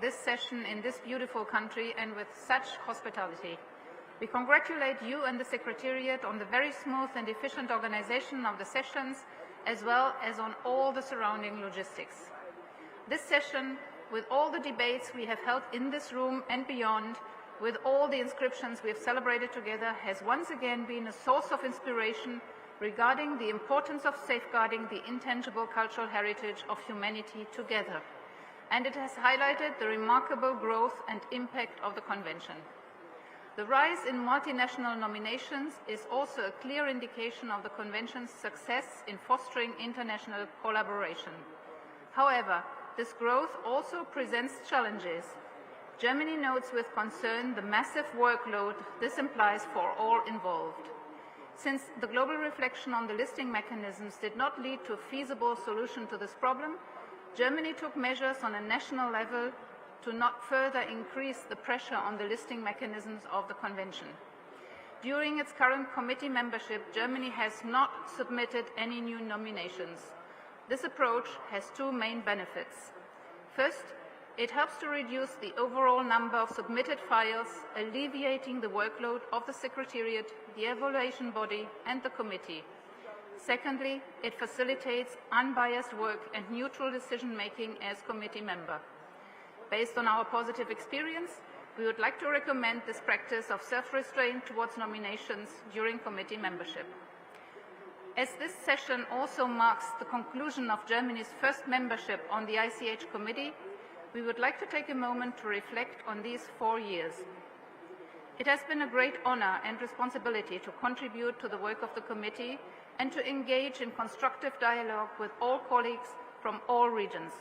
this session in this beautiful country and with such hospitality. We congratulate you and the Secretariat on the very smooth and efficient organization of the sessions, as well as on all the surrounding logistics. This session, with all the debates we have held in this room and beyond, with all the inscriptions we have celebrated together, has once again been a source of inspiration regarding the importance of safeguarding the intangible cultural heritage of humanity together. And it has highlighted the remarkable growth and impact of the Convention. The rise in multinational nominations is also a clear indication of the Convention's success in fostering international collaboration. However, this growth also presents challenges. Germany notes with concern the massive workload this implies for all involved. Since the global reflection on the listing mechanisms did not lead to a feasible solution to this problem, Germany took measures on a national level to not further increase the pressure on the listing mechanisms of the Convention. During its current committee membership, Germany has not submitted any new nominations. This approach has two main benefits. First, it helps to reduce the overall number of submitted files, alleviating the workload of the Secretariat, the evaluation body, and the committee. Secondly, it facilitates unbiased work and neutral decision-making as committee member. Based on our positive experience, we would like to recommend this practice of self-restraint towards nominations during committee membership. As this session also marks the conclusion of Germany's first membership on the ICH Committee, we would like to take a moment to reflect on these 4 years. It has been a great honor and responsibility to contribute to the work of the committee and to engage in constructive dialogue with all colleagues from all regions.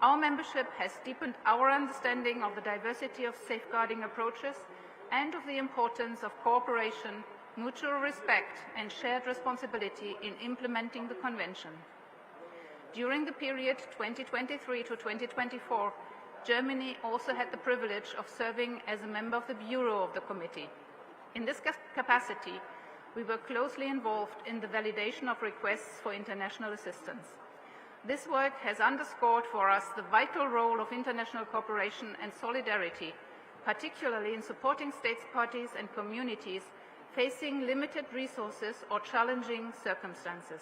Our membership has deepened our understanding of the diversity of safeguarding approaches and of the importance of cooperation, mutual respect, and shared responsibility in implementing the Convention. During the period 2023 to 2024, Germany also had the privilege of serving as a member of the Bureau of the Committee. In this capacity, we were closely involved in the validation of requests for international assistance. This work has underscored for us the vital role of international cooperation and solidarity, particularly in supporting states parties and communities facing limited resources or challenging circumstances.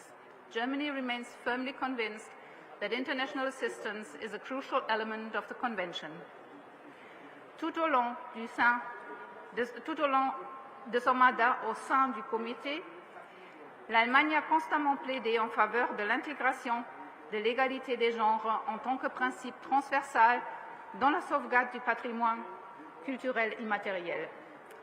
Germany remains firmly convinced that international assistance is a crucial element of the Convention. Tout au long de son mandat au sein du Comité, l'Allemagne a constamment plaidé en faveur de l'intégration de l'égalité des genres en tant que principe transversal dans la sauvegarde du patrimoine culturel immatériel.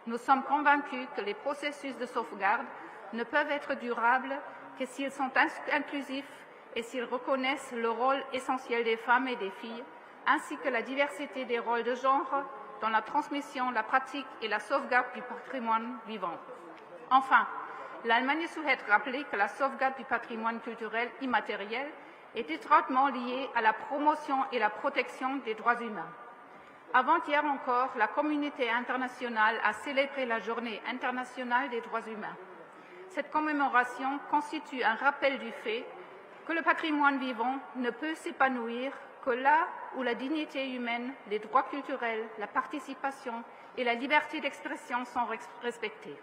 Nous sommes convaincus que les processus de sauvegarde ne peuvent être durables que s'ils sont inclusifs et s'ils reconnaissent le rôle essentiel des femmes et des filles, ainsi que la diversité des rôles de genre dans la transmission, la pratique et la sauvegarde du patrimoine vivant. Enfin, l'Allemagne souhaite rappeler que la sauvegarde du patrimoine culturel immatériel est étroitement liée à la promotion et la protection des droits humains. Avant-hier encore, la communauté internationale a célébré la Journée internationale des droits humains. Cette commémoration constitue un rappel du fait que le patrimoine vivant ne peut s'épanouir que là où la dignité humaine, les droits culturels, la participation et la liberté d'expression sont respectés.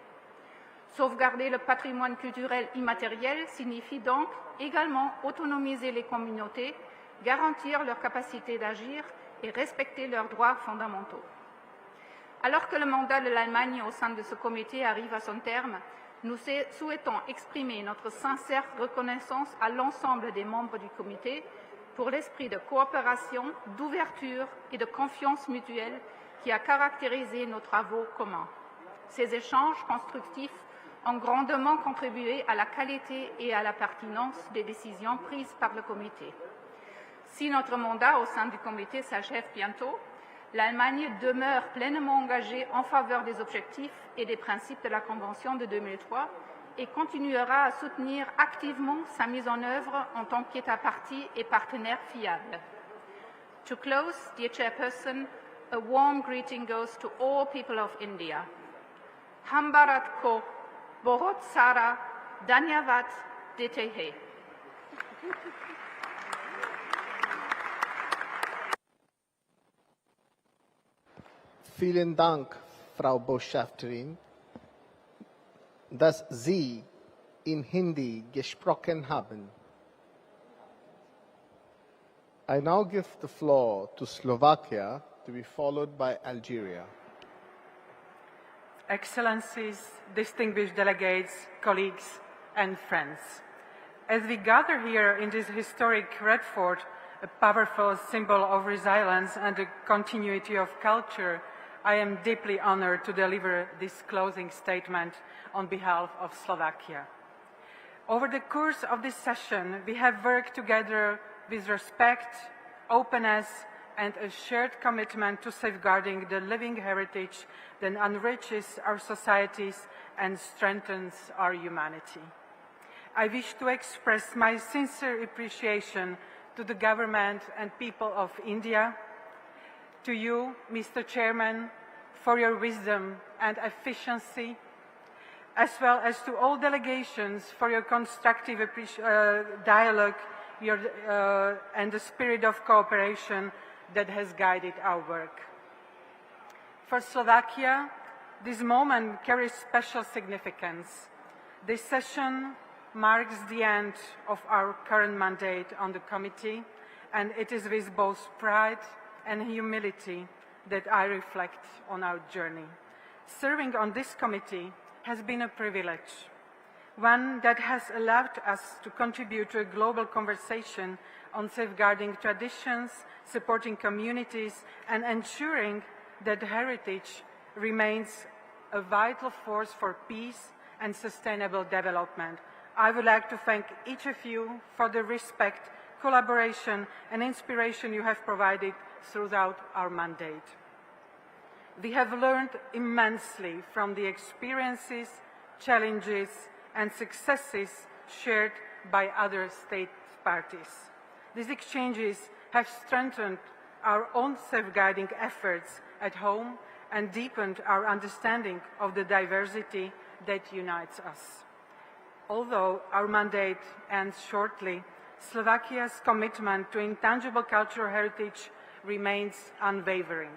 Sauvegarder le patrimoine culturel immatériel signifie donc également autonomiser les communautés, garantir leur capacité d'agir et respecter leurs droits fondamentaux. Alors que le mandat de l'Allemagne au sein de ce comité arrive à son terme, nous souhaitons exprimer notre sincère reconnaissance à l'ensemble des membres du comité pour l'esprit de coopération, d'ouverture et de confiance mutuelle qui a caractérisé nos travaux communs. Ces échanges constructifs ont grandement contribué à la qualité et à la pertinence des décisions prises par le comité. Si notre mandat au sein du comité s'achève bientôt, l'Allemagne demeure pleinement engagée en faveur des objectifs et des principes de la Convention de 2003 et continuera à soutenir activement sa mise en œuvre en tant qu'État partie et partenaire fiable. To close, dear Chairperson, a warm greeting goes to all people of India. Hambarat ko Borot Sara Danyavat Detehe. Vielen Dank, Frau Botschafterin, dass Sie in Hindi gesprochen haben. I now give the floor to Slovakia, to be followed by Algeria. Excellencies, distinguished delegates, colleagues, and friends. As we gather here in this historic Red Fort, a powerful symbol of resilience and the continuity of culture, I am deeply honored to deliver this closing statement on behalf of Slovakia. Over the course of this session, we have worked together with respect, openness, and a shared commitment to safeguarding the living heritage that enriches our societies and strengthens our humanity. I wish to express my sincere appreciation to the government and people of India, to you, Mr. Chairman, for your wisdom and efficiency, as well as to all delegations for your constructive dialogue and the spirit of cooperation that has guided our work. For Slovakia, this moment carries special significance. This session marks the end of our current mandate on the committee, and it is with both pride and humility that I reflect on our journey. Serving on this committee has been a privilege, one that has allowed us to contribute to a global conversation on safeguarding traditions, supporting communities, and ensuring that heritage remains a vital force for peace and sustainable development. I would like to thank each of you for the respect, collaboration, and inspiration you have provided throughout our mandate. We have learned immensely from the experiences, challenges, and successes shared by other state parties. These exchanges have strengthened our own safeguarding efforts at home and deepened our understanding of the diversity that unites us. Although our mandate ends shortly, Slovakia's commitment to intangible cultural heritage remains unwavering.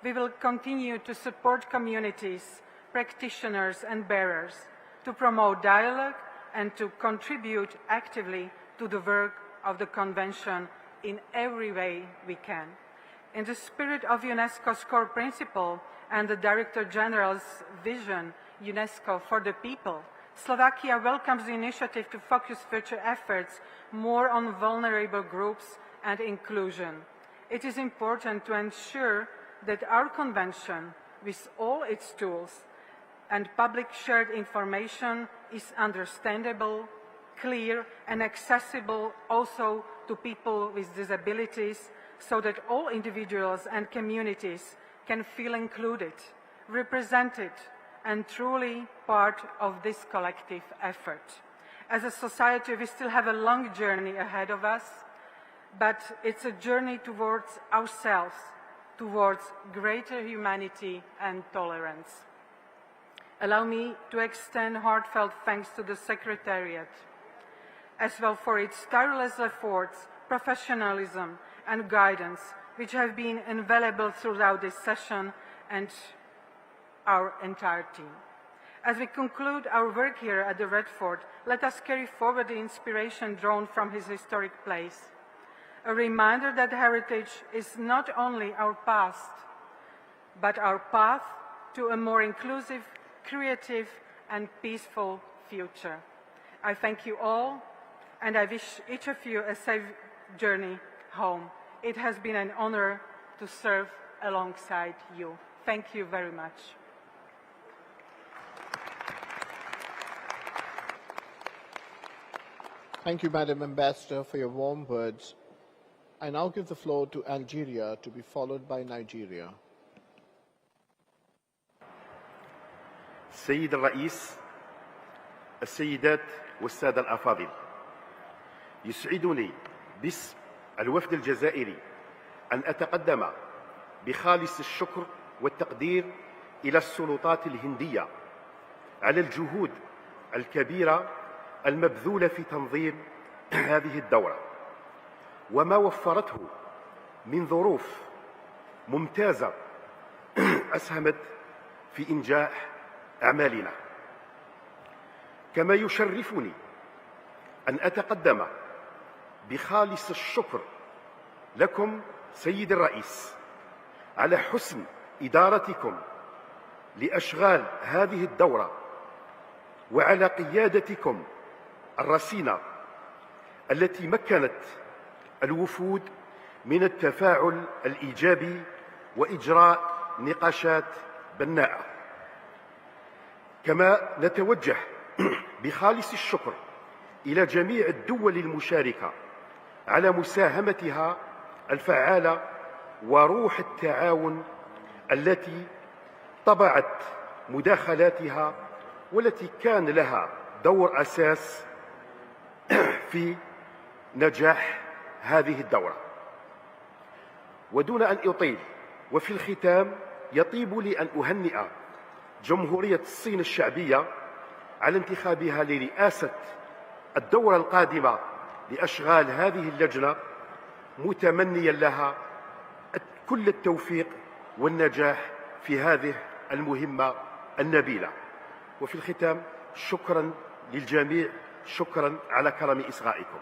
We will continue to support communities, practitioners, and bearers, to promote dialogue and to contribute actively to the work of the Convention in every way we can. In the spirit of UNESCO's core principle and the Director General's vision, UNESCO for the people, Slovakia welcomes the initiative to focus future efforts more on vulnerable groups and inclusion. It is important to ensure that our Convention, with all its tools and public shared information, is understandable, clear, and accessible also to people with disabilities, so that all individuals and communities can feel included, represented, and truly part of this collective effort. As a society, we still have a long journey ahead of us, but it's a journey towards ourselves, towards greater humanity and tolerance. Allow me to extend heartfelt thanks to the Secretariat, as well for its tireless efforts, professionalism, and guidance, which have been invaluable throughout this session and our entire team. As we conclude our work here at the Red Fort, let us carry forward the inspiration drawn from his historic place. A reminder that heritage is not only our past, but our path to a more inclusive, creative, and peaceful future. I thank you all, and I wish each of you a safe journey home. It has been an honor to serve alongside you. Thank you very much. Thank you, Madam Ambassador, for your warm words. I now give the floor to Algeria, to be followed by Nigeria. السيد الرئيس، السيدات والسادة الأفاضل، يسعدني باسم الوفد الجزائري أن أتقدم بخالص الشكر والتقدير إلى السلطات الهندية على الجهود الكبيرة المبذولة في تنظيم هذه الدورة، وما وفرته من ظروف ممتازة أسهمت في إنجاح أعمالنا. كما يشرفني أن أتقدم بخالص الشكر لكم سيد الرئيس على حسن إدارتكم لأشغال هذه الدورة وعلى قيادتكم الرصينة التي مكنت الوفود من التفاعل الإيجابي وإجراء نقاشات بناءة. كما نتوجه بخالص الشكر إلى جميع الدول المشاركة على مساهمتها الفعالة وروح التعاون التي طبعت مداخلاتها والتي كان لها دور أساس في نجاح هذه الدورة. ودون أن أطيل، وفي الختام يطيب لي أن أهنئ جمهورية الصين الشعبية على انتخابها لرئاسة الدورة القادمة لأشغال هذه اللجنة، متمنيا لها كل التوفيق والنجاح في هذه المهمة النبيلة. وفي الختام شكرا للجميع، شكرا على كرم إصغائكم.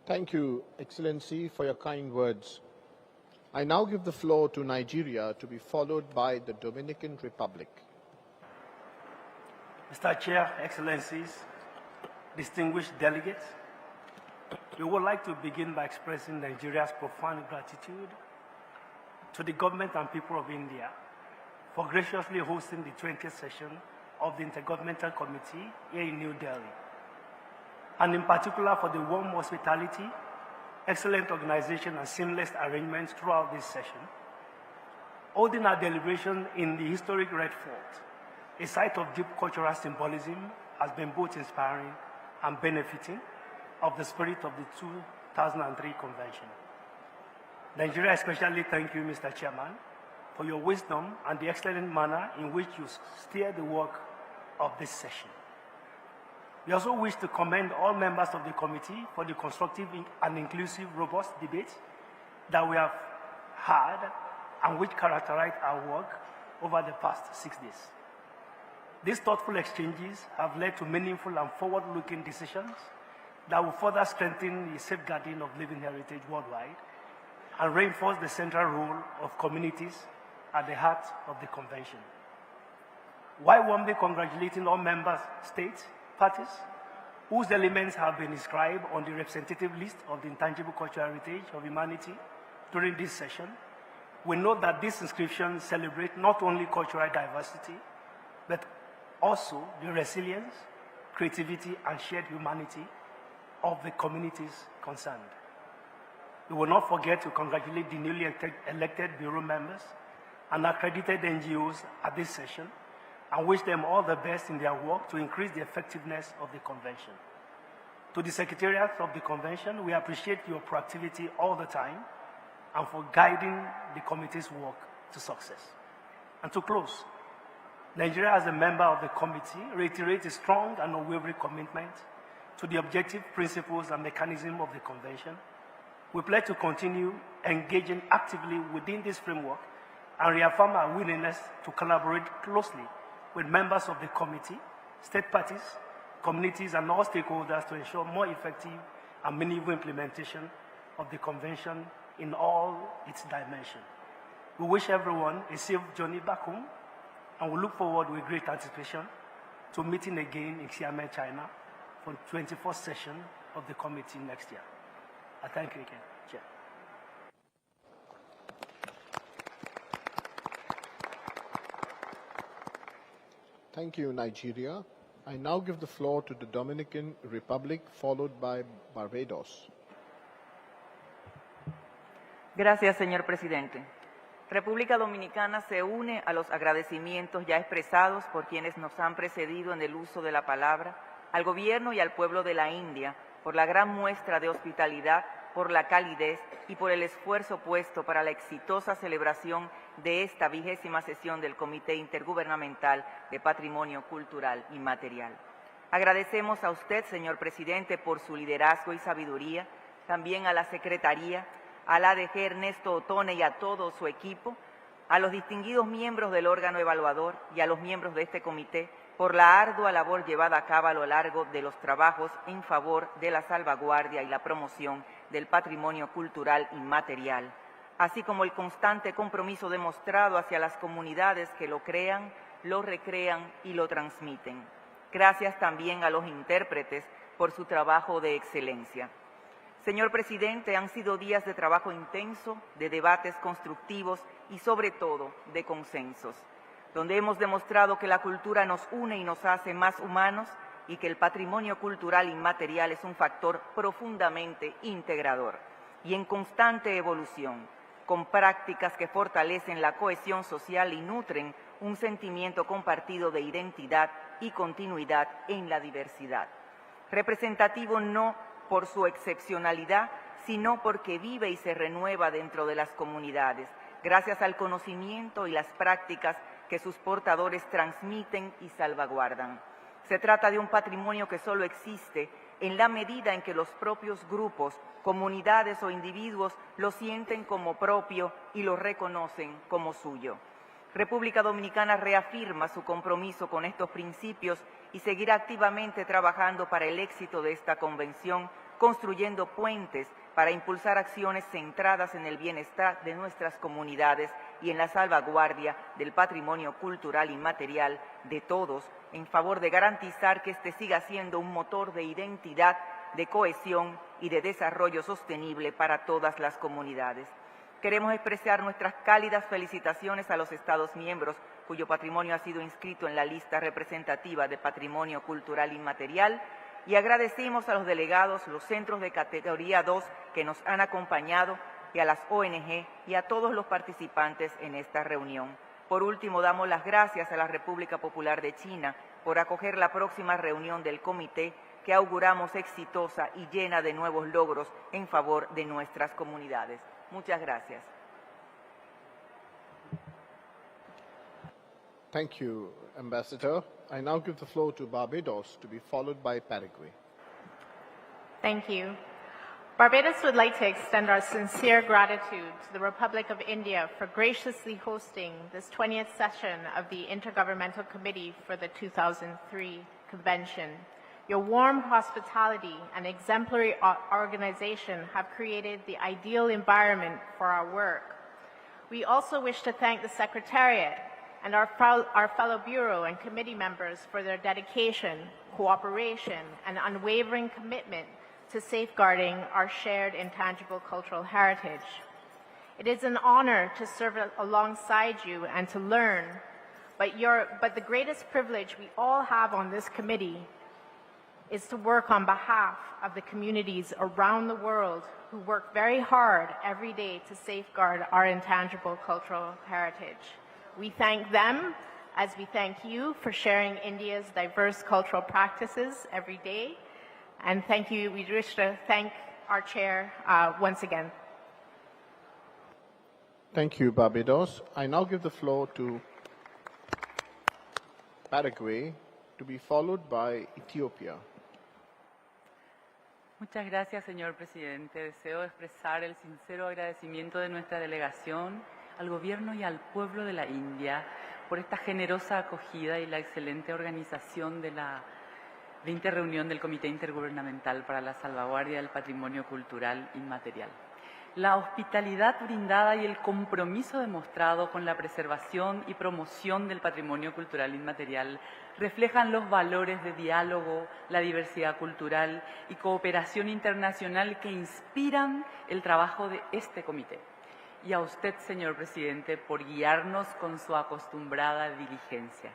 Thank you, Excellency, for your kind words. I now give the floor to Nigeria to be followed by the Dominican Republic. Mr. Chair, Excellencies, distinguished delegates, we would like to begin by expressing Nigeria's profound gratitude to the government and people of India for graciously hosting the 20th session of the Intergovernmental Committee here in New Delhi, and in particular for the warm hospitality, excellent organization, and seamless arrangements throughout this session. Holding our deliberation in the historic Red Fort, a site of deep cultural symbolism, has been both inspiring and benefiting of the spirit of the 2003 convention. Nigeria especially thank you, Mr. Chairman, for your wisdom and the excellent manner in which you steer the work of this session. We also wish to commend all members of the committee for the constructive and inclusive, robust debate that we have had and which characterized our work over the past 6 days. These thoughtful exchanges have led to meaningful and forward-looking decisions that will further strengthen the safeguarding of living heritage worldwide and reinforce the central role of communities at the heart of the convention. While warmly congratulating all member states, parties, whose elements have been inscribed on the representative list of the intangible cultural heritage of humanity during this session, we note that these inscriptions celebrate not only cultural diversity, but also the resilience, creativity, and shared humanity of the communities concerned. We will not forget to congratulate the newly elected Bureau members and accredited NGOs at this session and wish them all the best in their work to increase the effectiveness of the convention. To the Secretariat of the convention, we appreciate your proactivity all the time and for guiding the committee's work to success. And to close, Nigeria as a member of the committee reiterates a strong and unwavering commitment to the objective principles and mechanism of the convention. We pledge to continue engaging actively within this framework and reaffirm our willingness to collaborate closely with members of the committee, state parties, communities, and all stakeholders to ensure more effective and meaningful implementation of the convention in all its dimensions. We wish everyone a safe journey back home, and we look forward with great anticipation to meeting again in Xiamen, China, for the 24th session of the committee next year. I thank you again, Chair. Thank you, Nigeria. I now give the floor to the Dominican Republic, followed by Barbados. Gracias, señor presidente. República Dominicana se une a los agradecimientos ya expresados por quienes nos han precedido en el uso de la palabra, al gobierno y al pueblo de la India por la gran muestra de hospitalidad, por la calidez y por el esfuerzo puesto para la exitosa celebración de esta 20ª sesión del Comité Intergubernamental de Patrimonio Cultural Inmaterial. Agradecemos a usted, señor presidente, por su liderazgo y sabiduría, también a la Secretaría, al ADG Ernesto Otone y a todo su equipo, a los distinguidos miembros del órgano evaluador y a los miembros de este comité por la ardua labor llevada a cabo a lo largo de los trabajos en favor de la salvaguardia y la promoción del patrimonio cultural inmaterial, así como el constante compromiso demostrado hacia las comunidades que lo crean, lo recrean y lo transmiten. Gracias también a los intérpretes por su trabajo de excelencia. Señor presidente, han sido días de trabajo intenso, de debates constructivos y sobre todo de consensos, donde hemos demostrado que la cultura nos une y nos hace más humanos y que el patrimonio cultural inmaterial es un factor profundamente integrador y en constante evolución, con prácticas que fortalecen la cohesión social y nutren un sentimiento compartido de identidad y continuidad en la diversidad. Representativo no por su excepcionalidad, sino porque vive y se renueva dentro de las comunidades, gracias al conocimiento y las prácticas que sus portadores transmiten y salvaguardan. Se trata de un patrimonio que solo existe en la medida en que los propios grupos, comunidades o individuos lo sienten como propio y lo reconocen como suyo. República Dominicana reafirma su compromiso con estos principios y seguirá activamente trabajando para el éxito de esta convención, construyendo puentes para impulsar acciones centradas en el bienestar de nuestras comunidades y en la salvaguardia del patrimonio cultural inmaterial de todos, en favor de garantizar que este siga siendo un motor de identidad, de cohesión y de desarrollo sostenible para todas las comunidades. Queremos expresar nuestras cálidas felicitaciones a los Estados miembros cuyo patrimonio ha sido inscrito en la lista representativa de Patrimonio Cultural Inmaterial y agradecemos a los delegados, los centros de categoría 2 que nos han acompañado y a las ONG y a todos los participantes en esta reunión. Por último, damos las gracias a la República Popular de China por acoger la próxima reunión del comité que auguramos exitosa y llena de nuevos logros en favor de nuestras comunidades. Muchas gracias. Thank you, Ambassador. I now give the floor to Barbados to be followed by Paraguay. Thank you. Barbados would like to extend our sincere gratitude to the Republic of India for graciously hosting this 20th session of the Intergovernmental Committee for the 2003 Convention. Your warm hospitality and exemplary organization have created the ideal environment for our work. We also wish to thank the Secretariat and our fellow Bureau and committee members for their dedication, cooperation, and unwavering commitment to safeguarding our shared intangible cultural heritage. It is an honor to serve alongside you and to learn, but the greatest privilege we all have on this committee is to work on behalf of the communities around the world who work very hard every day to safeguard our intangible cultural heritage. We thank them as we thank you for sharing India's diverse cultural practices every day. And thank you, we wish to thank our chair once again. Thank you, Barbados. I now give the floor to Paraguay to be followed by Ethiopia. Muchas gracias, señor presidente. Deseo expresar el sincero agradecimiento de nuestra delegación al gobierno y al pueblo de la India por esta generosa acogida y la excelente organización de la 20 reunión del Comité Intergubernamental para la Salvaguardia del Patrimonio Cultural Inmaterial. La hospitalidad brindada y el compromiso demostrado con la preservación y promoción del patrimonio cultural inmaterial reflejan los valores de diálogo, la diversidad cultural y cooperación internacional que inspiran el trabajo de este comité. Y a usted, señor presidente, por guiarnos con su acostumbrada diligencia.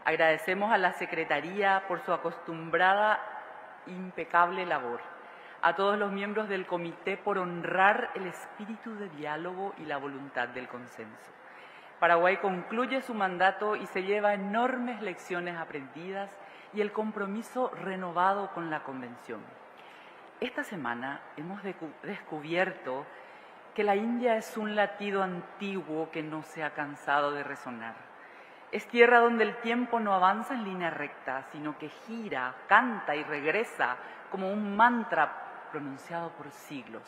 Agradecemos a la Secretaría por su acostumbrada impecable labor, a todos los miembros del comité por honrar el espíritu de diálogo y la voluntad del consenso. Paraguay concluye su mandato y se lleva enormes lecciones aprendidas y el compromiso renovado con la Convención. Esta semana hemos descubierto que la India es un latido antiguo que no se ha cansado de resonar. Es tierra donde el tiempo no avanza en línea recta, sino que gira, canta y regresa como un mantra pronunciado por siglos.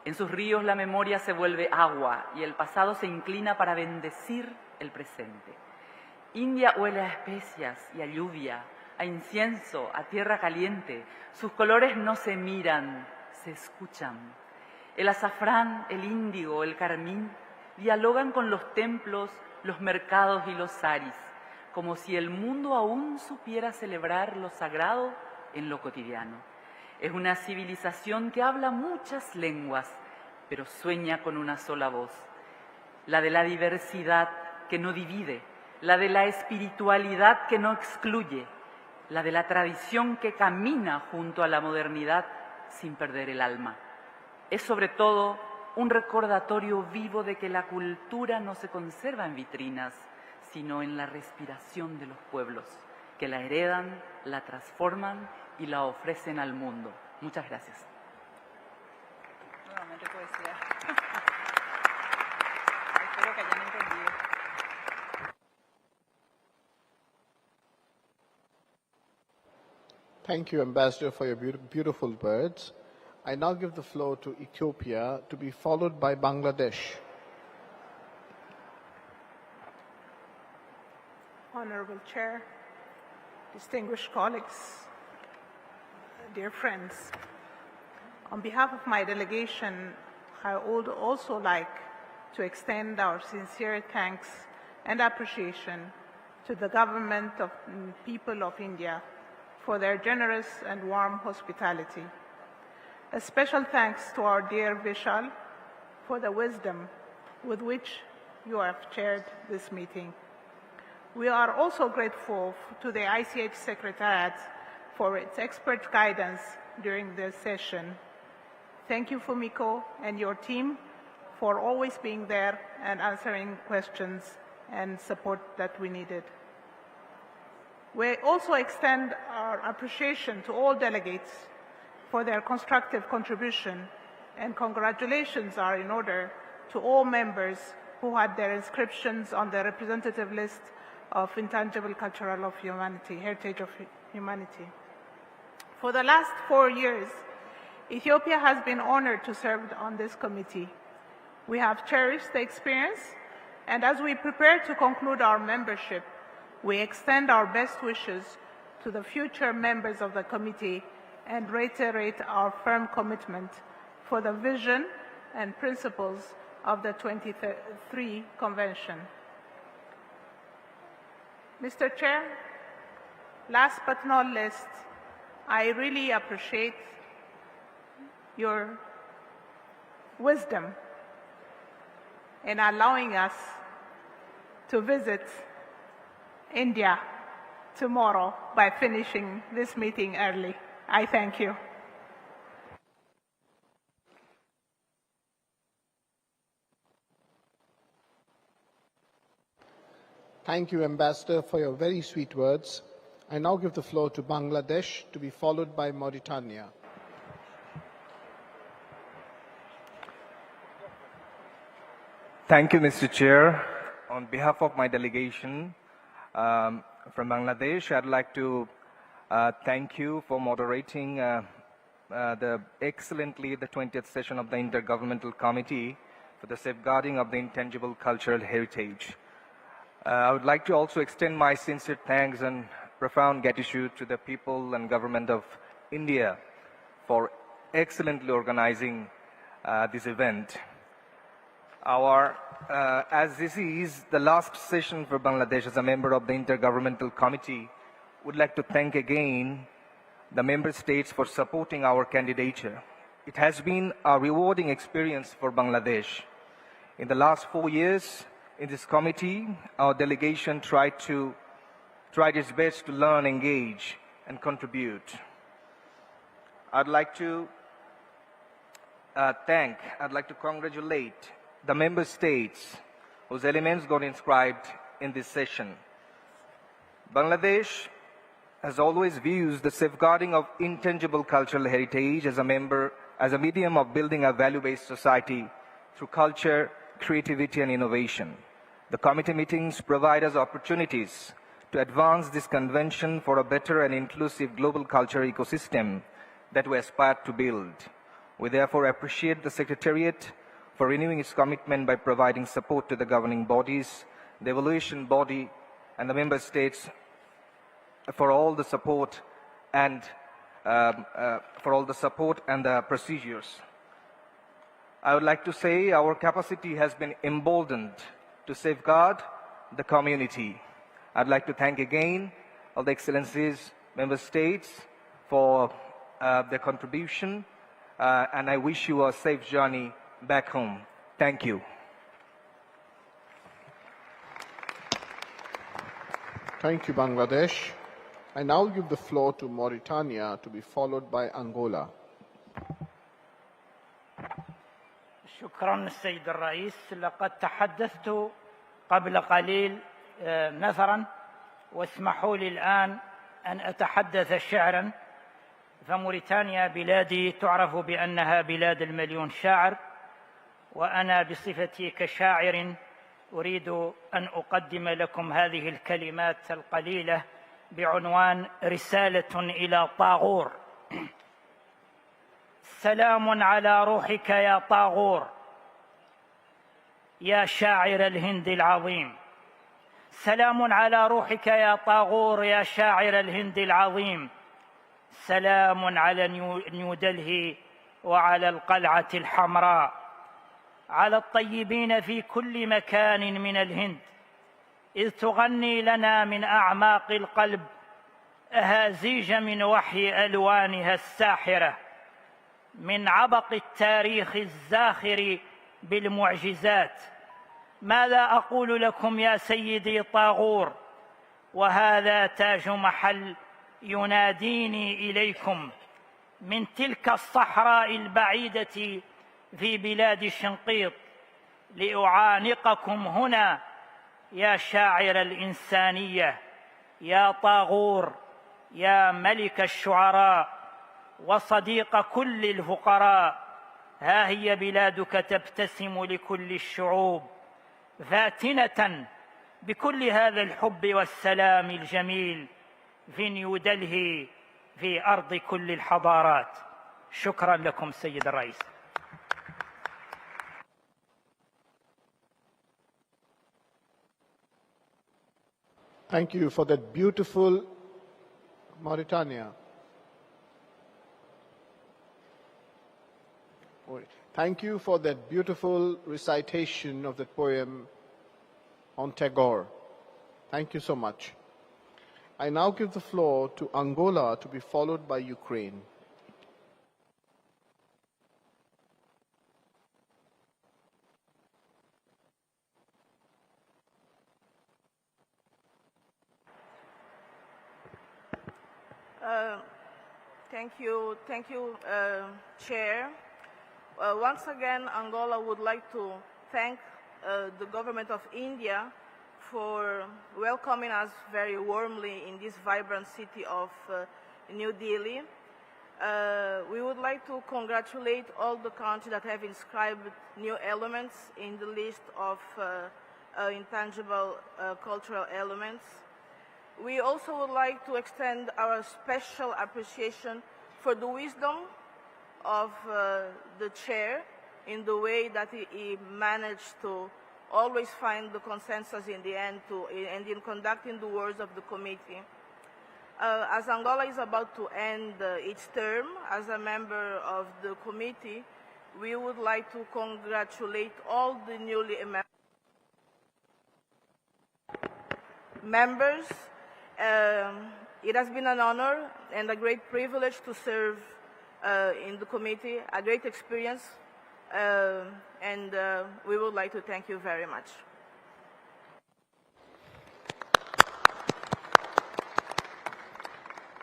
En sus ríos la memoria se vuelve agua y el pasado se inclina para bendecir el presente. India huele a especias y a lluvia, a incienso, a tierra caliente. Sus colores no se miran, se escuchan. El azafrán, el índigo, el carmín dialogan con los templos, los mercados y los saris, como si el mundo aún supiera celebrar lo sagrado en lo cotidiano. Es una civilización que habla muchas lenguas, pero sueña con una sola voz, la de la diversidad que no divide, la de la espiritualidad que no excluye, la de la tradición que camina junto a la modernidad sin perder el alma. Es sobre todo un recordatorio vivo de que la cultura no se conserva en vitrinas, sino en la respiración de los pueblos, que la heredan, la transforman y la ofrecen al mundo. Muchas gracias. Nuevamente poesía. Espero que hayan entendido. Thank you, Ambassador, for your beautiful words. I now give the floor to Ethiopia, to be followed by Bangladesh. Honorable Chair, distinguished colleagues, dear friends, on behalf of my delegation, I would also like to extend our sincere thanks and appreciation to the government of people of India for their generous and warm hospitality. A special thanks to our dear Vishal for the wisdom with which you have chaired this meeting. We are also grateful to the ICH Secretariat for its expert guidance during this session. Thank you, Fumiko, and your team for always being there and answering questions and support that we needed. We also extend our appreciation to all delegates for their constructive contribution, and congratulations are in order to all members who had their inscriptions on the representative list of Intangible Cultural of Humanity, Heritage of Humanity. For the last 4 years, Ethiopia has been honored to serve on this committee. We have cherished the experience, and as we prepare to conclude our membership, we extend our best wishes to the future members of the committee and reiterate our firm commitment for the vision and principles of the 23 Convention. Mr. Chair, last but not least, I really appreciate your wisdom in allowing us to visit India tomorrow by finishing this meeting early. I thank you. Thank you, Ambassador, for your very sweet words. I now give the floor to Bangladesh, to be followed by Mauritania. Thank you, Mr. Chair. On behalf of my delegation from Bangladesh, I'd like to thank you for moderating the 20th session of the Intergovernmental Committee for the Safeguarding of the Intangible Cultural Heritage. I would like to also extend my sincere thanks and profound gratitude to the people and government of India for excellently organizing this event. As this is the last session for Bangladesh as a member of the Intergovernmental Committee, would like to thank again the member states for supporting our candidature. It has been a rewarding experience for Bangladesh. In the last 4 years in this committee, our delegation tried its best to learn, engage, and contribute. I'd like to congratulate the member states whose elements got inscribed in this session. Bangladesh has always views the safeguarding of intangible cultural heritage as a medium of building a value-based society through culture, creativity, and innovation. The committee meetings provide us opportunities to advance this convention for a better and inclusive global culture ecosystem that we aspire to build. We therefore appreciate the Secretariat for renewing its commitment by providing support to the governing bodies, the evaluation body, and the member states for all the support and the procedures. I would like to say our capacity has been emboldened to safeguard the community. I'd like to thank again all the Excellencies, Member States for their contribution, and I wish you a safe journey back home. Thank you. Thank you, Bangladesh. I now give the floor to Mauritania to be followed by Angola. شكرا السيد الرئيس. لقد تحدثت قبل قليل نثرا واسمحوا لي الآن أن أتحدث شعرا. فموريتانيا بلادي تعرف بأنها بلاد المليون شاعر، وأنا بصفتي كشاعر أريد أن أقدم لكم هذه الكلمات القليلة بعنوان رسالة إلى طاغور. سلام على روحك يا طاغور يا شاعر الهند العظيم. سلام على روحك يا طاغور يا شاعر الهند العظيم. سلام على نيودلهي وعلى القلعة الحمراء، على الطيبين في كل مكان من الهند، إذ تغني لنا من أعماق القلب أهازيج من وحي ألوانها الساحرة، من عبق التاريخ الزاخر بالمعجزات. ماذا أقول لكم يا سيدي طاغور، وهذا تاج محل يناديني إليكم من تلك الصحراء البعيدة في بلاد الشنقيط، لأعانقكم هنا يا شاعر الإنسانية، يا طاغور، يا ملك الشعراء وصديق كل الفقراء. ها هي بلادك تبتسم لكل الشعوب، فاتنة بكل هذا الحب والسلام الجميل في نيودلهي، في أرض كل الحضارات. شكرا لكم سيد الرئيس. Thank you for that beautiful Mauritania. Thank you for that beautiful recitation of the poem on Tagore. Thank you so much. I now give the floor to Angola to be followed by Ukraine. Thank you, Chair. Once again, Angola would like to thank the government of India for welcoming us very warmly in this vibrant city of New Delhi. We would like to congratulate all the countries that have inscribed new elements in the list of intangible cultural elements. We also would like to extend our special appreciation for the wisdom of the chair in the way that he managed to always find the consensus in the end and in conducting the works of the committee. As Angola is about to end its term as a member of the committee, we would like to congratulate all the newly elected members. It has been an honor and a great privilege to serve in the committee, a great experience, and we would like to thank you very much.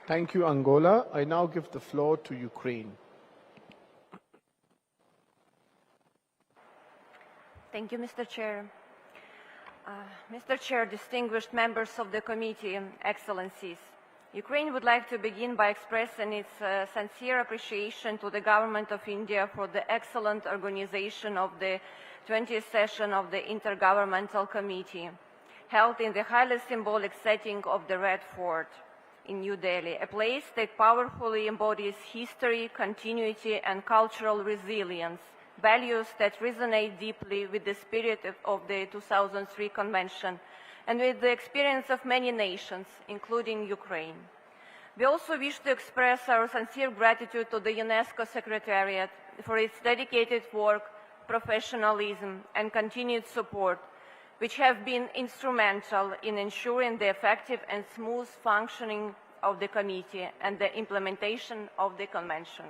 Thank you, Angola. I now give the floor to Ukraine. Thank you, Mr. Chair. Mr. Chair, distinguished members of the committee, excellencies, Ukraine would like to begin by expressing its sincere appreciation to the Government of India for the excellent organization of the 20th session of the Intergovernmental Committee, held in the highly symbolic setting of the Red Fort in New Delhi, a place that powerfully embodies history, continuity, and cultural resilience, values that resonate deeply with the spirit of the 2003 Convention and with the experience of many nations, including Ukraine. We also wish to express our sincere gratitude to the UNESCO Secretariat for its dedicated work, professionalism, and continued support, which have been instrumental in ensuring the effective and smooth functioning of the committee and the implementation of the Convention.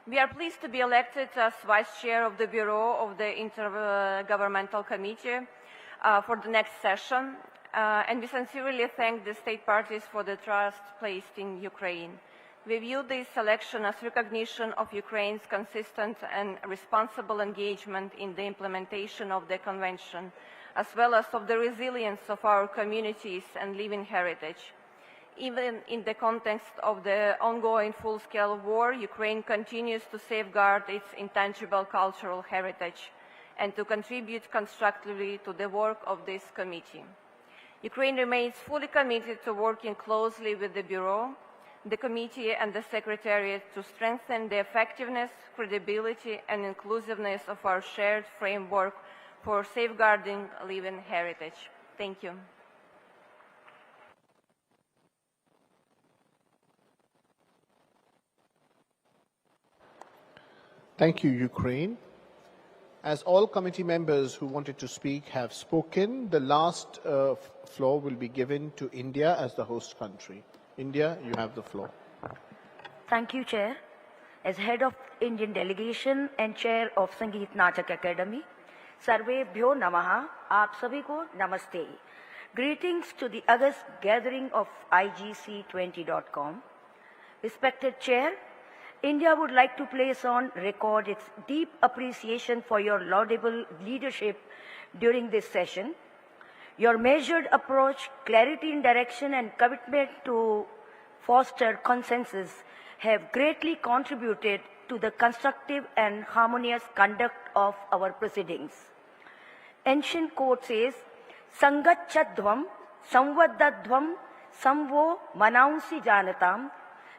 We are pleased to be elected as Vice Chair of the Bureau of the Intergovernmental Committee for the next session, and we sincerely thank the state parties for the trust placed in Ukraine. We view this election as recognition of Ukraine's consistent and responsible engagement in the implementation of the Convention, as well as of the resilience of our communities and living heritage. Even in the context of the ongoing full-scale war, Ukraine continues to safeguard its intangible cultural heritage and to contribute constructively to the work of this committee. Ukraine remains fully committed to working closely with the Bureau, the committee, and the Secretariat to strengthen the effectiveness, credibility, and inclusiveness of our shared framework for safeguarding living heritage. Thank you. Thank you, Ukraine. As all committee members who wanted to speak have spoken, the last floor will be given to India as the host country. India, you have the floor. Thank you, Chair. As head of Indian delegation and chair of Sangeet Nachak Academy, Sarvebhyo Namaha, aap sabhi ko namaste. Greetings to the August gathering of IGC20.com. Respected Chair, India would like to place on record its deep appreciation for your laudable leadership during this session. Your measured approach, clarity in direction, and commitment to foster consensus have greatly contributed to the constructive and harmonious conduct of our proceedings. Ancient quote says, Sangachadvam, Samvaddadvam, Samvo Manausi Janatam.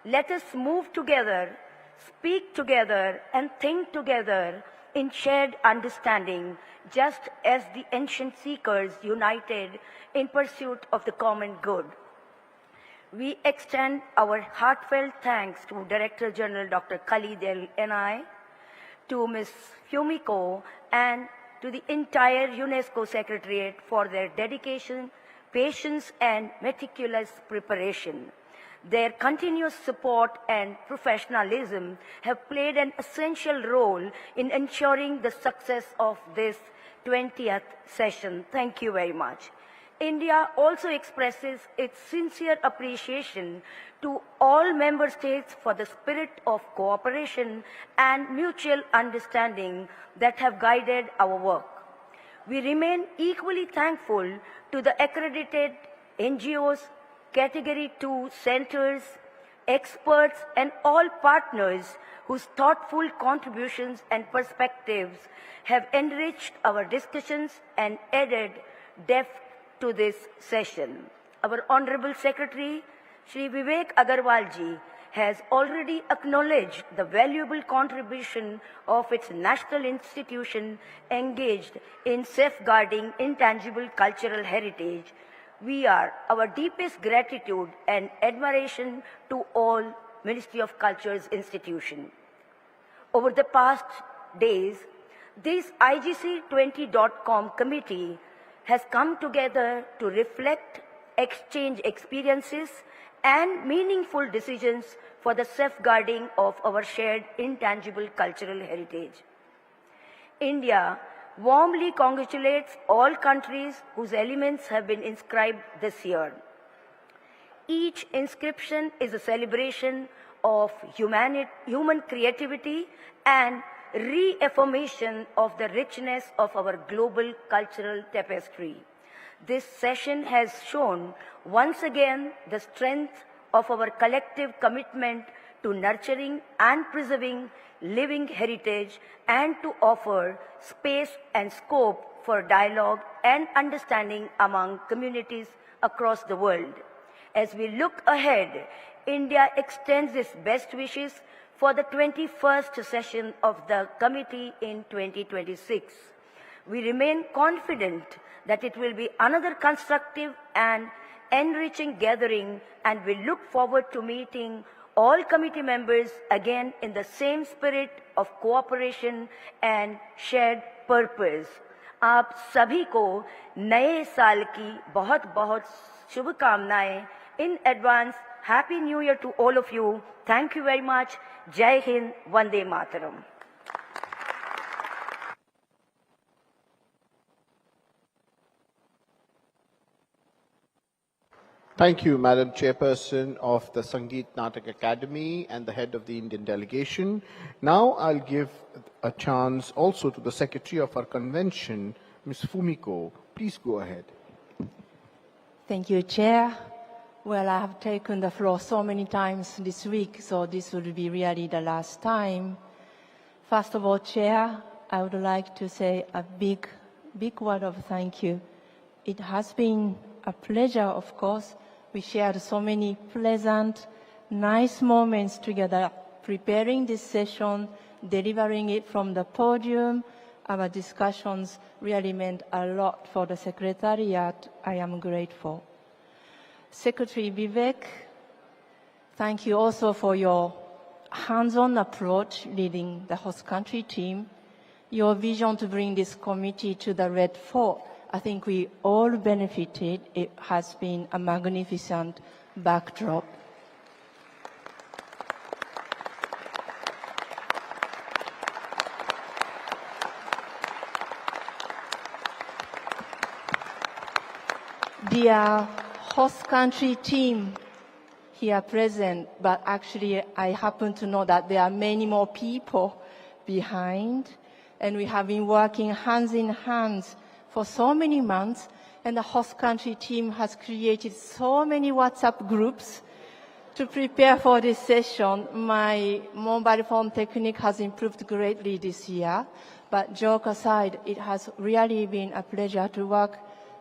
Let us move together, speak together, and think together in shared understanding, just as the ancient seekers united in pursuit of the common good. We extend our heartfelt thanks to Director General Dr. Khalid El-Enai, to Ms. Fumiko, and to the entire UNESCO Secretariat for their dedication, patience, and meticulous preparation. Their continuous support and professionalism have played an essential role in ensuring the success of this 20th session. Thank you very much. India also expresses its sincere appreciation to all member states for the spirit of cooperation and mutual understanding that have guided our work. We remain equally thankful to the accredited NGOs, Category 2 centers, experts, and all partners whose thoughtful contributions and perspectives have enriched our discussions and added depth to this session. Our Honorable Secretary, Shri Vivek Aggarwal ji, has already acknowledged the valuable contribution of its national institution engaged in safeguarding intangible cultural heritage. We are our deepest gratitude and admiration to all Ministry of Culture's institution. Over the past days, this IGC20.com committee has come together to reflect, exchange experiences, and meaningful decisions for the safeguarding of our shared intangible cultural heritage. India warmly congratulates all countries whose elements have been inscribed this year. Each inscription is a celebration of human creativity and reaffirmation of the richness of our global cultural tapestry. This session has shown once again the strength of our collective commitment to nurturing and preserving living heritage and to offer space and scope for dialogue and understanding among communities across the world. As we look ahead, India extends its best wishes for the 21st session of the committee in 2026. We remain confident that it will be another constructive and enriching gathering, and we look forward to meeting all committee members again in the same spirit of cooperation and shared purpose. आप सभी को नए साल की बहुत बहुत शुभकामनाएं. In advance, Happy New Year to all of you. Thank you very much. Jai Hind, Vande Mataram. Thank you, Madam Chairperson of the Sangeet Natak Academy and the head of the Indian delegation. Now I'll give a chance also to the secretary of our convention, Ms. Fumiko. Please go ahead. Thank you, Chair. Well, I have taken the floor so many times this week, so this will be really the last time. First of all, Chair, I would like to say a big word of thank you. It has been a pleasure, of course. We shared so many pleasant, nice moments together, preparing this session, delivering it from the podium. Our discussions really meant a lot for the Secretariat. I am grateful. Secretary Vivek, thank you also for your hands-on approach leading the host country team. Your vision to bring this committee to the Red Fort, I think we all benefited. It has been a magnificent backdrop. Dear host country team here present, but actually I happen to know that there are many more people behind, and we have been working hands in hands for so many months, and the host country team has created so many WhatsApp groups to prepare for this session. My mobile phone technique has improved greatly this year, but joke aside, it has really been a pleasure to work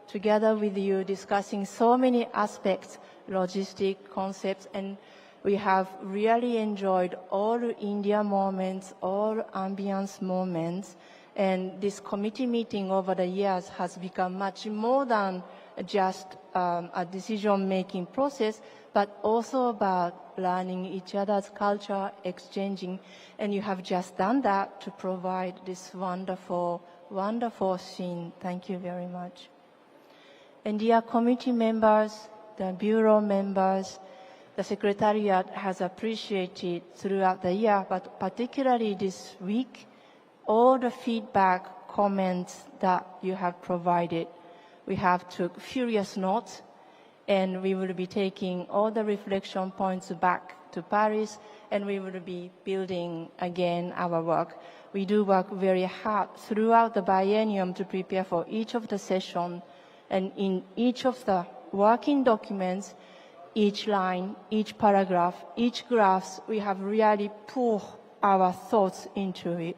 together with you, discussing so many aspects, logistic concepts, and we have really enjoyed all India moments, all ambience moments. And this committee meeting over the years has become much more than just a decision-making process, but also about learning each other's culture, exchanging. And you have just done that to provide this wonderful, wonderful scene. Thank you very much. And dear committee members, the bureau members, the Secretariat has appreciated throughout the year, but particularly this week, all the feedback, comments that you have provided. We have took furious notes, and we will be taking all the reflection points back to Paris, and we will be building again our work. We do work very hard throughout the biennium to prepare for each of the sessions, and in each of the working documents, each line, each paragraph, each graphs, we have really poured our thoughts into it.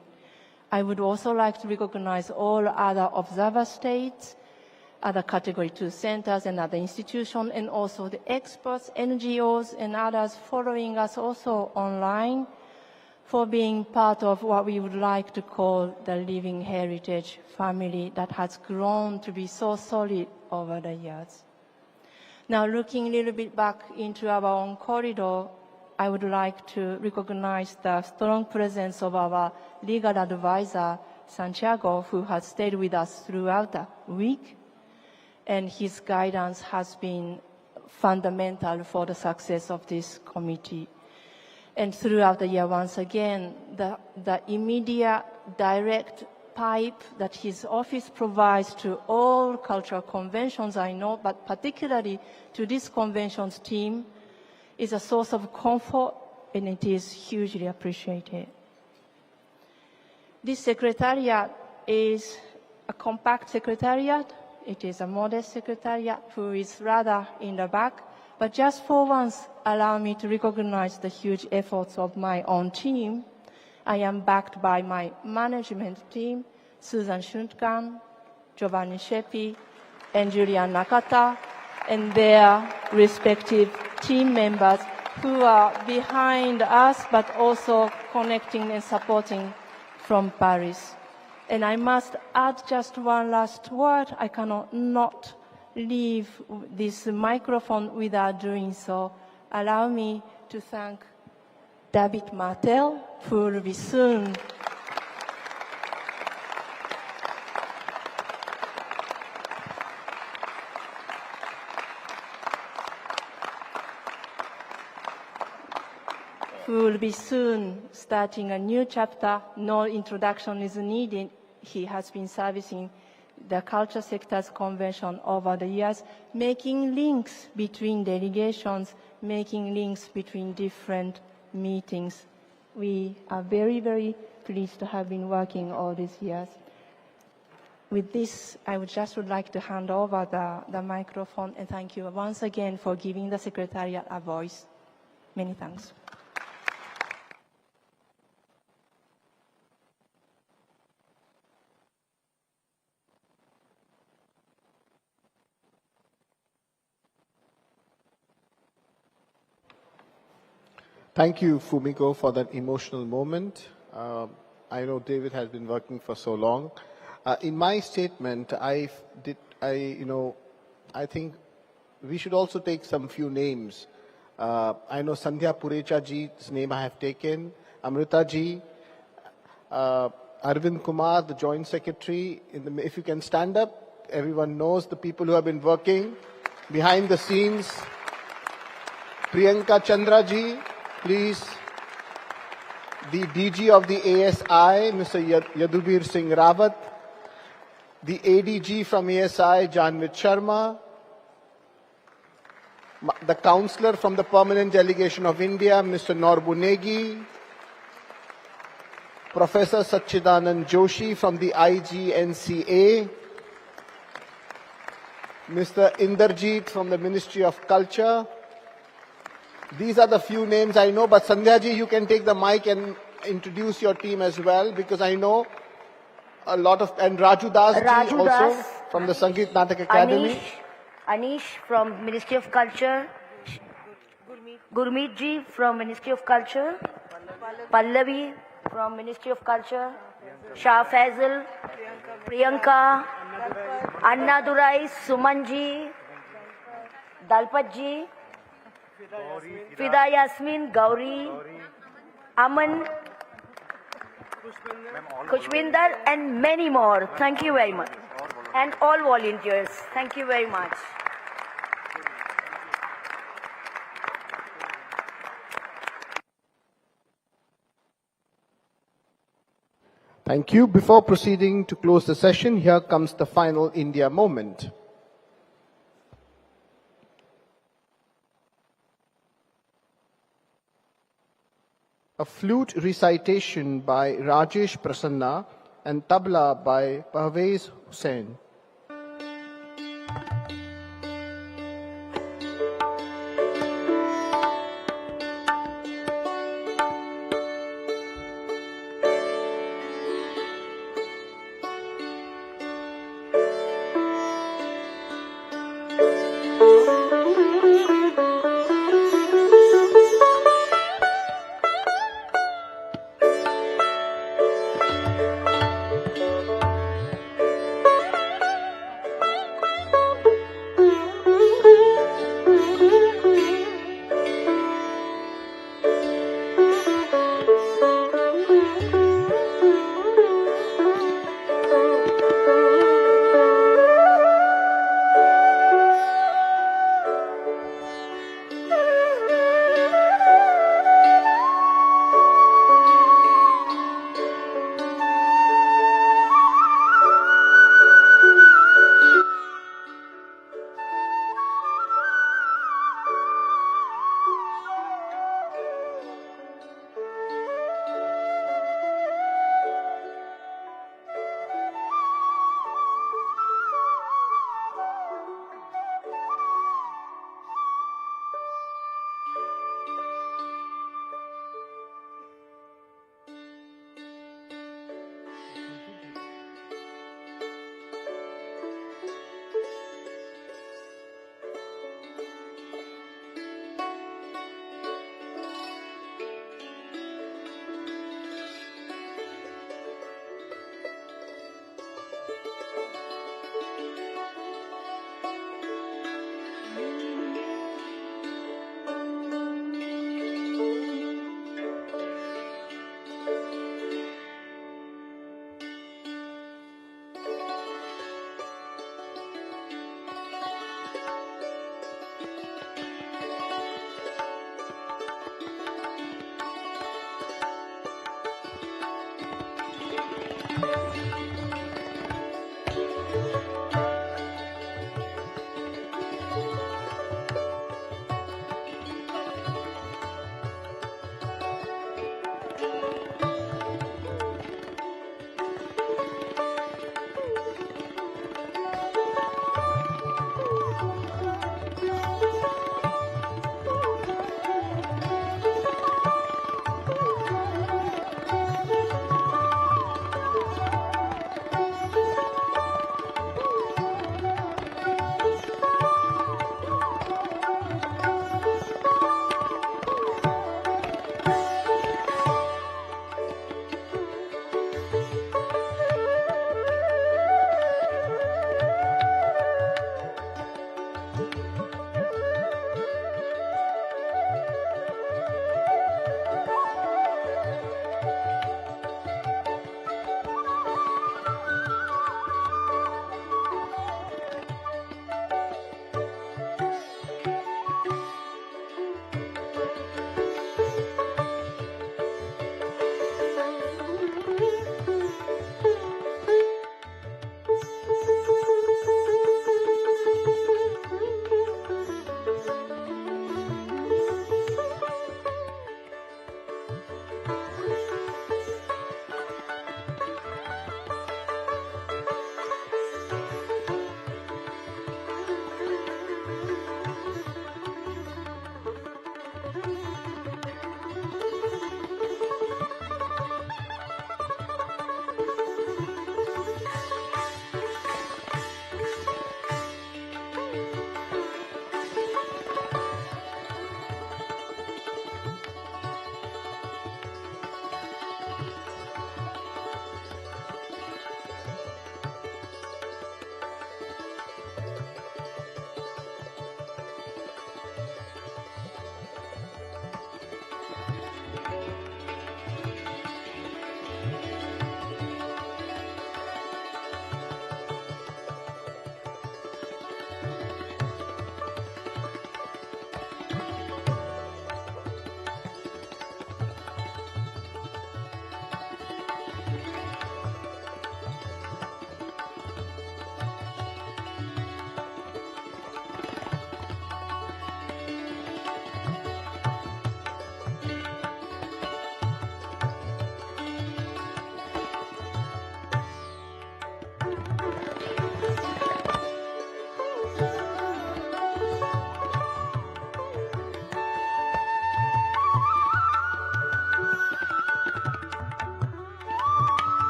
I would also like to recognize all other observer states, other Category 2 centers and other institutions, and also the experts, NGOs, and others following us also online for being part of what we would like to call the living heritage family that has grown to be so solid over the years. Now, looking a little bit back into our own corridor, I would like to recognize the strong presence of our legal advisor, Santiago, who has stayed with us throughout the week, and his guidance has been fundamental for the success of this committee. And throughout the year, once again, the immediate direct pipe that his office provides to all cultural conventions, I know, but particularly to this conventions team, is a source of comfort, and it is hugely appreciated. This secretariat is a compact secretariat, It is a modest secretariat who is rather in the back. But just for once, allow me to recognize the huge efforts of my own team. I am backed by my management team, Susan Shuntkan, Giovanni Shepi, and Julian Nakata, and their respective team members who are behind us, but also connecting and supporting from Paris. And I must add just one last word. I cannot not leave this microphone without doing so. Allow me to thank David Martel, who will be soon starting a new chapter. No introduction is needed. He has been servicing the Culture Sectors Convention over the years, making links between delegations, making links between different meetings. We are very, very pleased to have been working all these years. With this, I would like to hand over the microphone and thank you once again for giving the Secretariat a voice. Many thanks. Thank you, Fumiko, for that emotional moment. I know David has been working for so long. In my statement, I think we should also take some few names. I know Sandhya Purecha ji's name I have taken, Amrita ji, Arvind Kumar, the Joint Secretary. If you can stand up, everyone knows the people who have been working behind the scenes. Priyanka Chandra ji, please. The DG of the ASI, Mr. Yadubir Singh Rawat. The ADG from ASI, Janvit Sharma. The Councillor from the Permanent Delegation of India, Mr. Norbu Negi. Professor Sachidanand Joshi from the IGNCA. Mr. Inderjeet from the Ministry of Culture. These are the few names I know, but Sandhya ji, you can take the mic and introduce your team as well, because I know a lot of, and Raju Das ji also from the Sangeet Natak Academy. Anish from Ministry of Culture. Gurmeet ji from Ministry of Culture. Pallavi from Ministry of Culture. Shah Faisal. Priyanka. Anna Durai. Suman ji. Dalpat ji. Fida Yasmin, Gauri, Aman, Kushwinder, and many more. Thank you very much. And all volunteers. Thank you very much. Thank you. Before proceeding to close the session, here comes the final India moment. A flute recitation by Rajesh Prasanna and tabla by Parvez Hussain.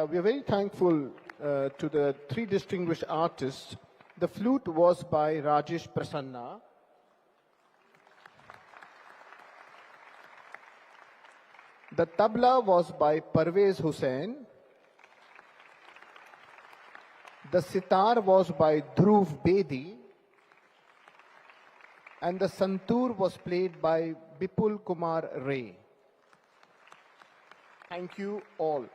we are very thankful to the three distinguished artists. The flute was by Rajesh Prasanna. The tabla was by Parvez Hussain. The sitar was by Dhruv Bedi. And the santoor was played by Bipul Kumar Ray. Thank you all.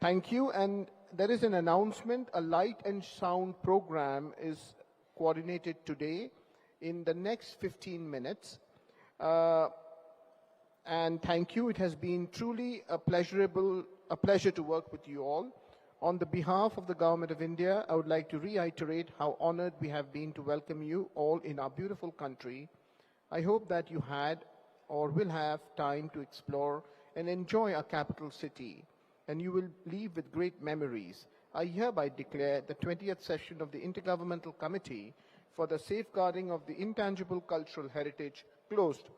Thank you. And there is an announcement. A light and sound program is coordinated today in the next 15 minutes. And thank you. It has been truly a pleasure to work with you all. On the behalf of the Government of India, I would like to reiterate how honored we have been to welcome you all in our beautiful country. I hope that you had or will have time to explore and enjoy our capital city, and you will leave with great memories. I hereby declare the 20th session of the Intergovernmental Committee for the Safeguarding of the Intangible Cultural Heritage closed.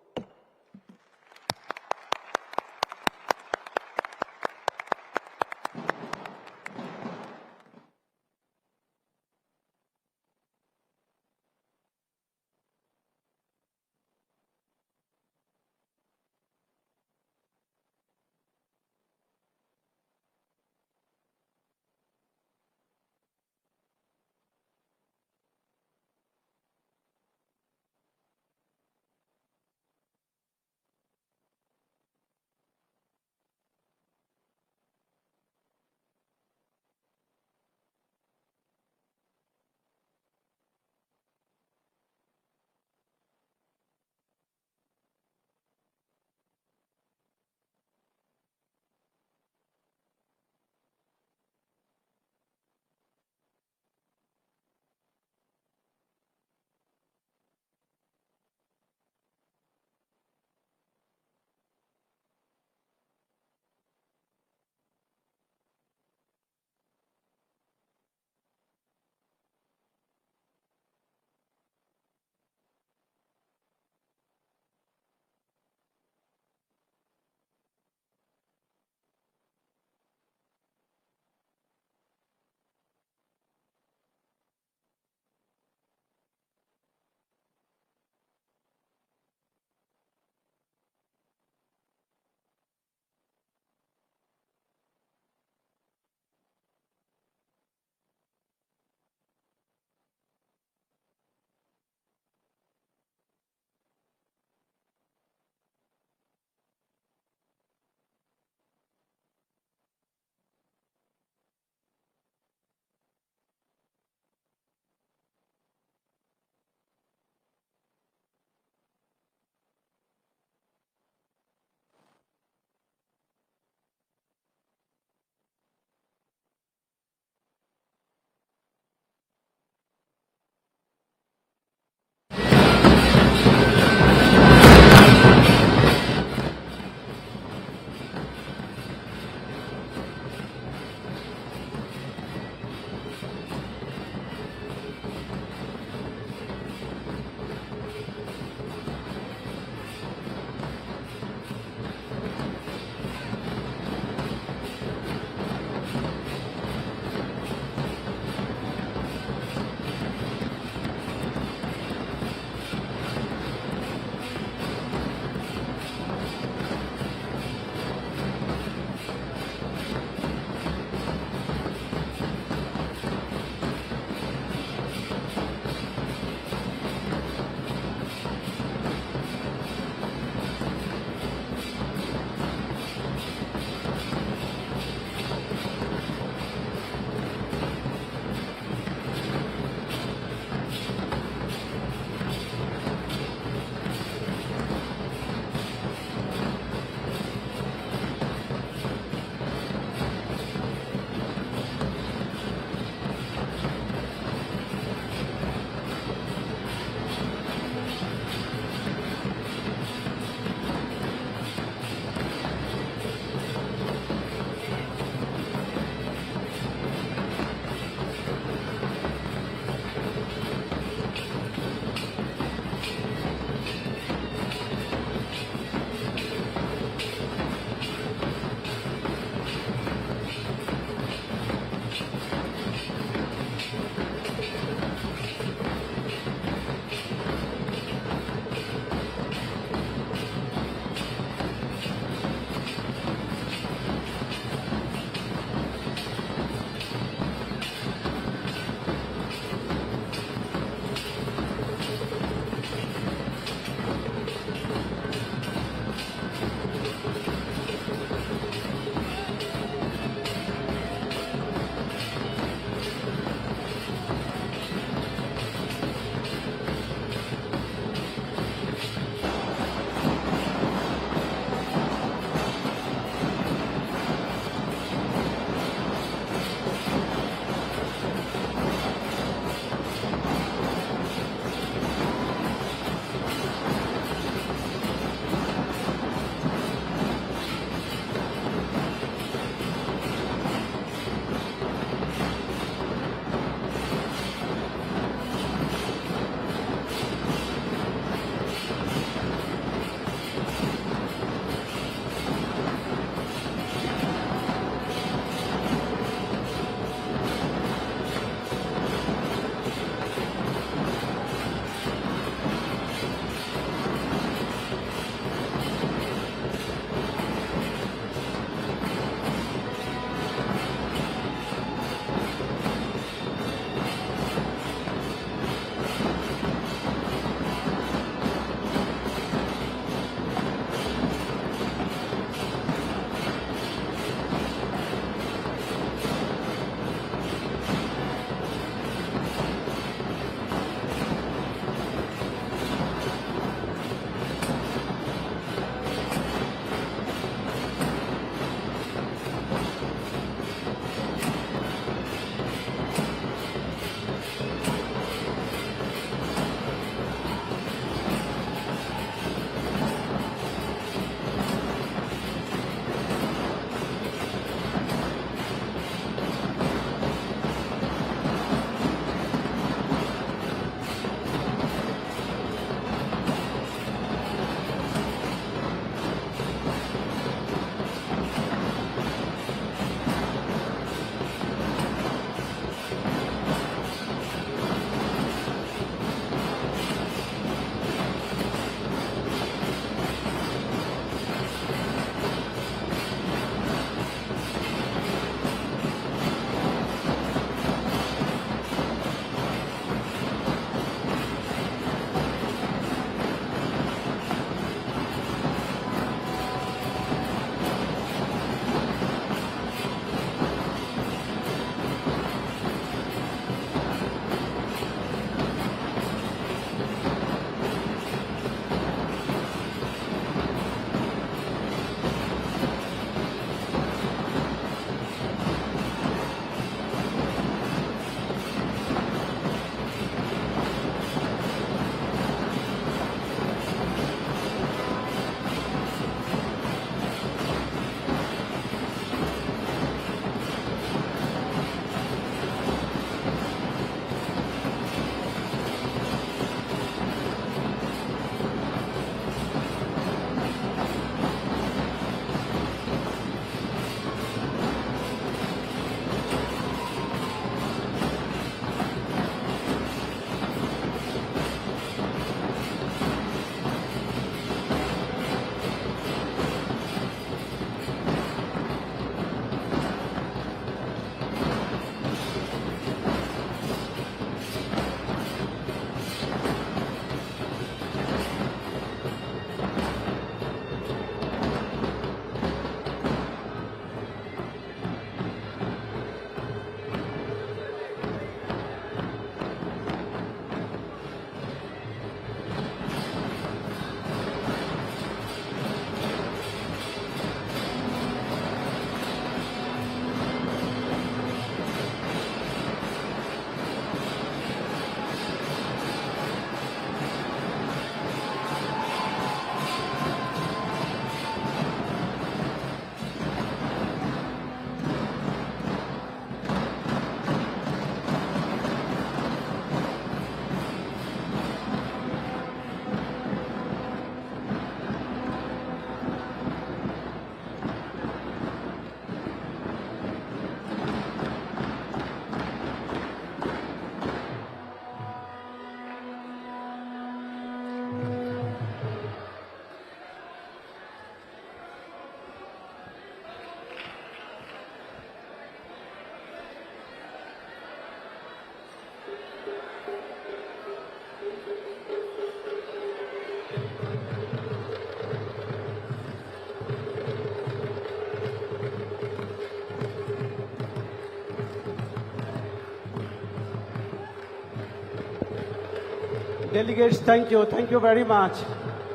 Delegates, thank you. Thank you very much.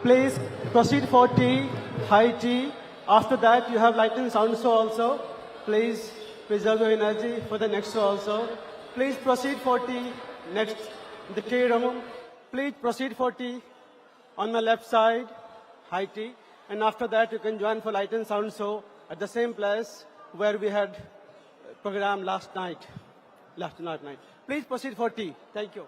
Please proceed for tea, high tea. After that, you have light and sound show also. Please preserve your energy for the next show also. Please proceed for tea. Next, the tea room. Please proceed for tea. On my left side, high tea. And after that, you can join for light and sound show at the same place where we had program last night. Please proceed for tea. Thank you.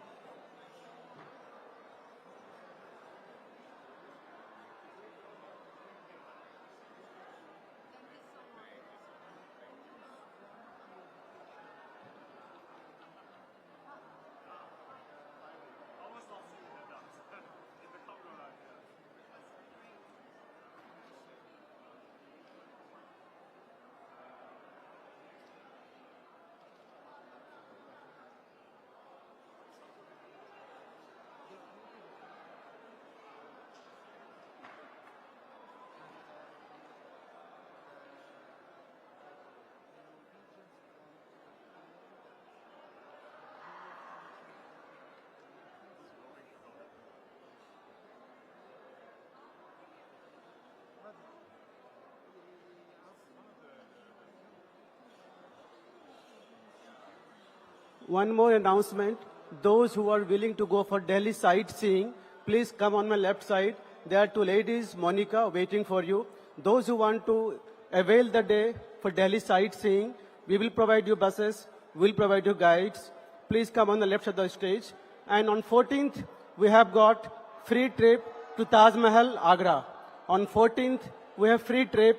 One more announcement. Those who are willing to go for Delhi sightseeing, please come on my left side. There are two ladies, Monica, waiting for you. Those who want to avail the day for Delhi sightseeing, we will provide you buses, we'll provide you guides. Please come on the left side of the stage. And on 14th, we have got free trip to Taj Mahal, Agra. On 14th, we have free trip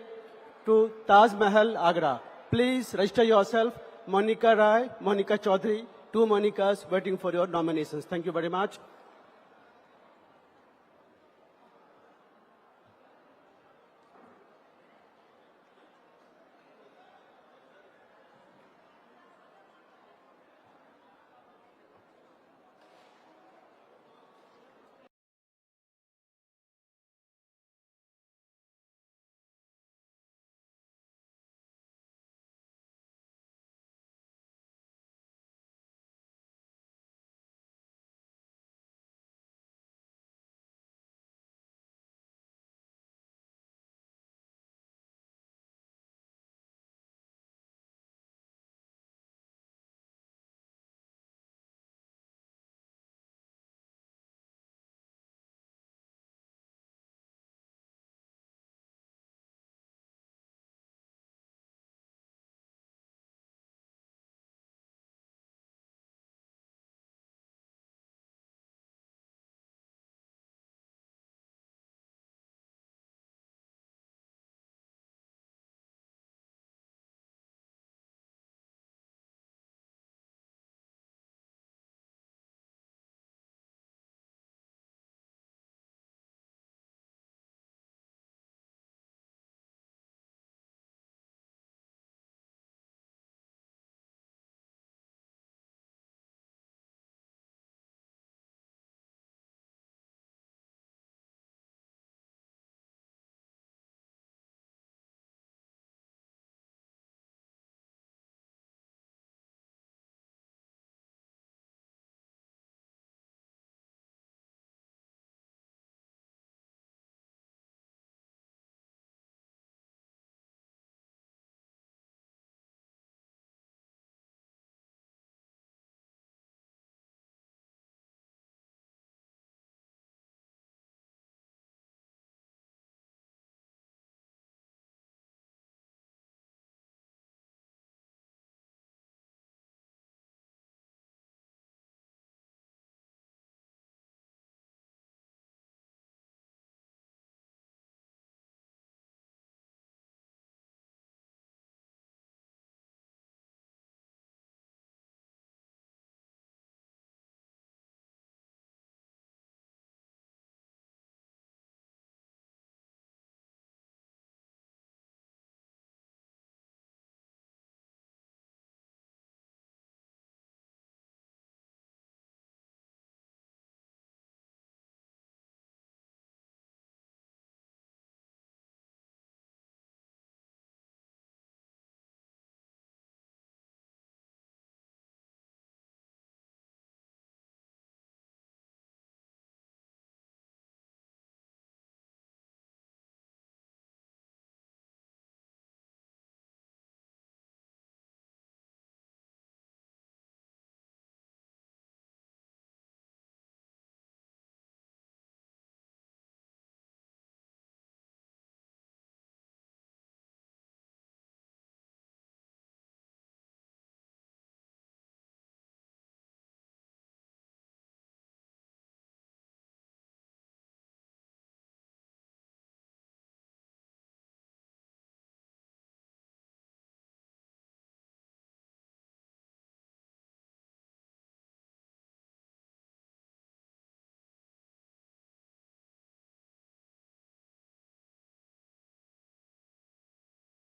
to Taj Mahal, Agra. Please register yourself. Monica Rai, Monica Chaudhary, two Monicas waiting for your nominations. Thank you very much.